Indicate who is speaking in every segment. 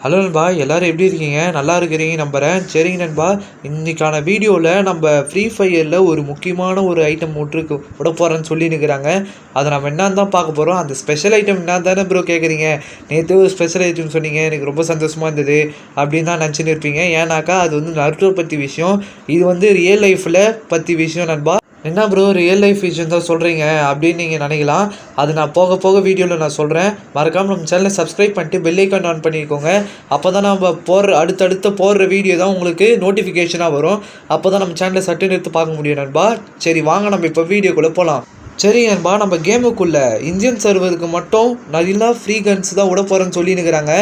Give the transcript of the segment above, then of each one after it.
Speaker 1: Hello நண்பா, எல்லாரும் எப்படி இருக்கீங்க? நல்லா இருக்கிறீங்க நம்புகிறேன். சரிங்க நண்பா, இன்றைக்கான வீடியோவில் நம்ம ஃப்ரீ ஃபயரில் ஒரு முக்கியமான ஒரு ஐட்டம் விட்ருக்கு விட போகிறேன்னு சொல்லியிருக்கிறாங்க. அதை நம்ம என்னன்னு தான் பார்க்க போகிறோம். அந்த ஸ்பெஷல் ஐட்டம் என்ன தானே ப்ரோ கேட்குறீங்க? நேற்று ஒரு ஸ்பெஷல் ஐட்டம் சொன்னீங்க, எனக்கு ரொம்ப சந்தோஷமாக இருந்தது அப்படின்னு தான் நினச்சின்னு இருப்பீங்க. ஏன்னாக்கா அது வந்து நருட்டோ பற்றி விஷயம். இது வந்து ரியல் லைஃப்பில் பற்றி விஷயம் நண்பா. என்ன ப்ரோ ரியல் லைஃப் விஷயம் தான் சொல்கிறீங்க அப்படின்னு நீங்கள் நினைக்கலாம். அது நான் போக போக வீடியோவில் நான் சொல்கிறேன். மறக்காமல் நம்ம சேனலை சப்ஸ்கிரைப் பண்ணிட்டு பெல் ஐக்கான் ஆன் பண்ணிக்கோங்க. அப்போ தான் நம்ம அடுத்தடுத்த போடுற வீடியோ தான் உங்களுக்கு நோட்டிஃபிகேஷனாக வரும். அப்போ தான் நம்ம சேனலை சட்டுன்னு எடுத்து பார்க்க முடியும் நண்பா. சரி வாங்க நம்ம இப்போ வீடியோக்குள்ளே போகலாம். சரி நண்பா, நம்ம கேமுக்குள்ளே இந்தியன் சர்வருக்கு மட்டும் நல்லா ஃப்ரீ கன்ஸ் தான் விட போகிறேன்னு சொல்லினுக்கிறாங்க.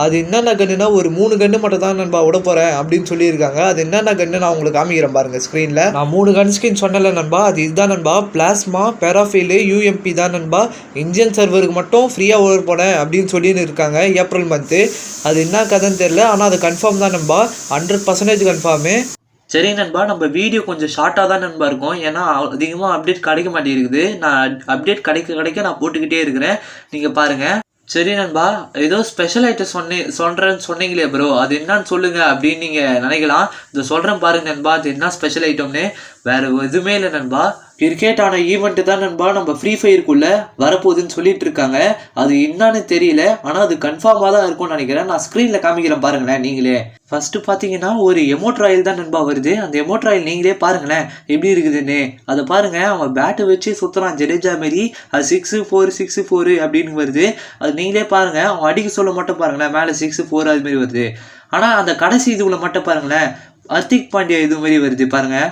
Speaker 1: அது என்னென்ன கன்னுனா ஒரு 3 கன்று மட்டும் தான் நண்பா விட போகிறேன் அப்படின்னு சொல்லியிருக்காங்க. அது என்னென்ன கன்று நான் உங்களுக்கு காமிக்கிறேன் பாருங்கள் ஸ்க்ரீனில். நான் 3 கன் ஸ்கின் சொன்னல நண்பா, அது இதுதான் நண்பா. பிளாஸ்மா, பேராஃபீல்டு, யூஎம்பி தான் நண்பா. இந்தியன் சர்வருக்கு மட்டும் ஃப்ரீயாக விட போனேன் அப்படின்னு சொல்லின்னு இருக்காங்க ஏப்ரல் மந்த்து. அது என்ன கதைன்னு தெரில, ஆனால் அது கன்ஃபார்ம் தான் நண்பா, 100% கன்ஃபார்மு. சரி நண்பா, நம்ம வீடியோ கொஞ்சம் ஷார்ட்டாக தான் நண்பா இருக்கும். ஏன்னா அதிகமாக அப்டேட் கிடைக்க மாட்டேங்குது. நான் அப்டேட் கிடைக்க நான் போட்டுக்கிட்டே இருக்கிறேன், நீங்கள் பாருங்கள். சரி நண்பா, ஏதோ ஸ்பெஷல் ஐட்டம் சொல்கிறேன்னு சொன்னீங்களே ப்ரோ, அது என்னன்னு சொல்லுங்கள் அப்படின்னு நீங்கள் நினைக்கலாம். இதை சொல்கிறேன் பாருங்க நண்பா, அது என்ன ஸ்பெஷல் ஐட்டம்னு. வேறு எதுவுமே இல்லை நண்பா, கிரிக்கெட்டான ஈவெண்ட்டு தான் நண்பா நம்ம ஃப்ரீ ஃபயருக்குள்ளே வரப்போகுதுன்னு சொல்லிட்டு இருக்காங்க. அது என்னன்னு தெரியல, ஆனால் அது கன்ஃபார்மாக தான் இருக்கும்னு நினைக்கிறேன். நான் ஸ்க்ரீனில் காமிக்கிறேன் பாருங்களேன் நீங்களே. ஃபஸ்ட்டு பார்த்தீங்கன்னா ஒரு எமோட்ராயில் தான் நண்பா வருது. அந்த எமோட்ராயில் நீங்களே பாருங்களேன் எப்படி இருக்குதுன்னு. அதை பாருங்கள், அவன் பேட்டை வச்சு சுற்றுறான் ஜடேஜா மாரி. அது 6-4 அப்படின்னு வருது. அது நீங்களே பாருங்கள், அவன் அடிக்க சொல்ல மட்டும் பாருங்களேன், மேலே 6-4 அதுமாரி வருது. ஆனால் அந்த கடைசி இதுவில் மட்டும் பாருங்களேன், ஹர்திக் பாண்டியா இது மாதிரி வருது பாருங்கள்.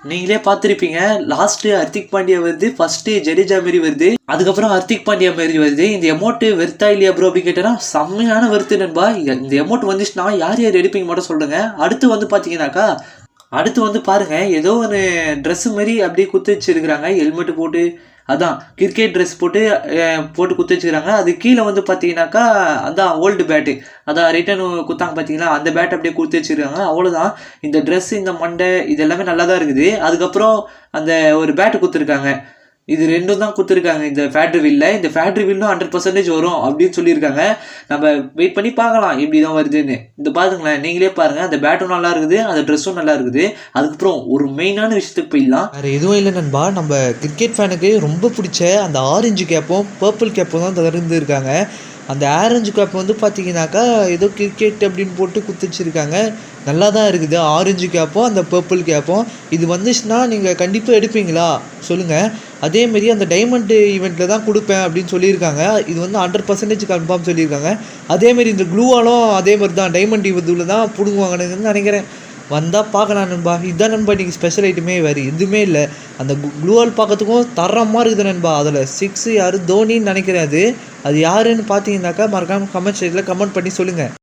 Speaker 1: நீங்களே பார்த்துருப்பீங்க, லாஸ்ட்டு ஹர்திக் பாண்டியா வருது, ஃபஸ்ட்டு ஜடேஜா மாரி வருது, அதுக்கப்புறம் ஹர்திக் பாண்டியா மாரி வருது. இந்த எமௌண்ட்டு வெறுத்தா இல்லையா ப்ரோ அப்படின்னு கேட்டேன்னா செம்மையான வெறுத்து நண்பா. இந்த எமௌண்ட் வந்துச்சுன்னா யார் எடுப்பீங்க மட்டும் சொல்லுங்க. அடுத்து வந்து பார்த்தீங்கன்னாக்கா, அடுத்து வந்து பாருங்கள், ஏதோ ஒரு ட்ரெஸ்ஸு மாதிரி அப்படியே குத்து வச்சுருக்குறாங்க, ஹெல்மெட்டு போட்டு. அதான் கிரிக்கெட் ட்ரெஸ் போட்டு குத்து வச்சுக்கிறாங்க. அது கீழே வந்து பார்த்தீங்கன்னாக்கா அதான் ஓல்டு பேட்டு, அதான் ரிட்டன் குத்தாங்க பார்த்தீங்களா, அந்த பேட் அப்படியே கொடுத்து வச்சுருக்காங்க. அவ்வளோதான். இந்த ட்ரெஸ்ஸு, இந்த மண்டை, இது எல்லாமே நல்லா தான் இருக்குது. அதுக்கப்புறம் அந்த ஒரு பேட்டு கொடுத்துருக்காங்க. இது ரெண்டும் தான் கொடுத்துருக்காங்க இந்த ஃபேக்ட்ரி வீலில். இந்த ஃபேக்ட்ரி வீலும் 100% வரும் அப்படின்னு சொல்லியிருக்காங்க. நம்ம வெயிட் பண்ணி பார்க்கலாம் எப்படி தான் வருதுன்னு. இந்த பாருங்களேன், நீங்களே பாருங்கள், அந்த பேட்டும் நல்லா இருக்குது, அந்த ட்ரெஸ்ஸும் நல்லா இருக்குது. அதுக்கப்புறம் ஒரு மெயினான விஷயத்துக்கு போயிடலாம். வேறு எதுவும் இல்லை நண்பா, நம்ம கிரிக்கெட் ஃபேனுக்கு ரொம்ப பிடிச்ச அந்த ஆரஞ்சு கேப்பும் பர்பிள் கேப்பும் தான் தந்துருக்காங்க. அந்த ஆரஞ்சு கேப் வந்து பார்த்தீங்கன்னாக்கா ஏதோ கிரிக்கெட் அப்படின்னு போட்டு குத்துச்சிருக்காங்க. நல்லா தான் இருக்குது ஆரஞ்சு கேப்பும் அந்த பர்பிள் கேப்பும். இது வந்துச்சுன்னா நீங்கள் கண்டிப்பாக எடுப்பீங்களா சொல்லுங்கள். அதேமாரி அந்த டைமண்ட் ஈவெண்ட்டில் தான் கொடுப்பேன் அப்படின்னு சொல்லியிருக்காங்க. இது வந்து 100% கன்ஃபார்ம் சொல்லியிருக்காங்க. அதேமாரி இந்த க்ளூவாலும் அதே மாதிரி தான் டைமண்ட் ஈவெண்ட்டில் தான் பிடுங்குவாங்கன்னு நினைக்கிறேன். வந்தால் பார்க்கலாம் நண்பா. இதுதான் நண்பா இன்றைக்கி ஸ்பெஷல் ஐட்டமே, வேறு எதுவுமே இல்லை. அந்த க்ளூவால் பார்க்கறதுக்கும் தரமாக இருக்குது நண்பா. அதில் 6 யார் தோனின்னு நினைக்கிறேன். அது யாருன்னு பார்த்தீங்கன்னாக்கா மறக்காமல் கமெண்ட் செக்ஷனில் கமெண்ட் பண்ணி சொல்லுங்கள்.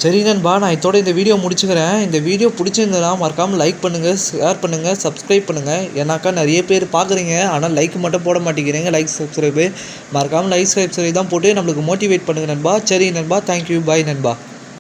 Speaker 1: சரி நண்பா, நான் இதோட இந்த வீடியோ முடிச்சுக்கிறேன். இந்த வீடியோ பிடிச்சிருந்ததுன்னா மறக்காமல் லைக் பண்ணுங்கள், ஷேர் பண்ணுங்கள், சப்ஸ்கிரைப் பண்ணுங்கள். ஏன்னாக்கா நிறைய பேர் பார்க்குறீங்க, ஆனால் லைக் மட்டும் போட மாட்டேங்கிறீங்க. லைக் சப்ஸ்கிரைபு மறக்காமல் லைக் சப்ஸ்கிரைப் தான் போட்டு நம்மளுக்கு மோட்டிவேட் பண்ணுங்கள் நண்பா. சரி நண்பா, தேங்க்யூ, பாய் நண்பா.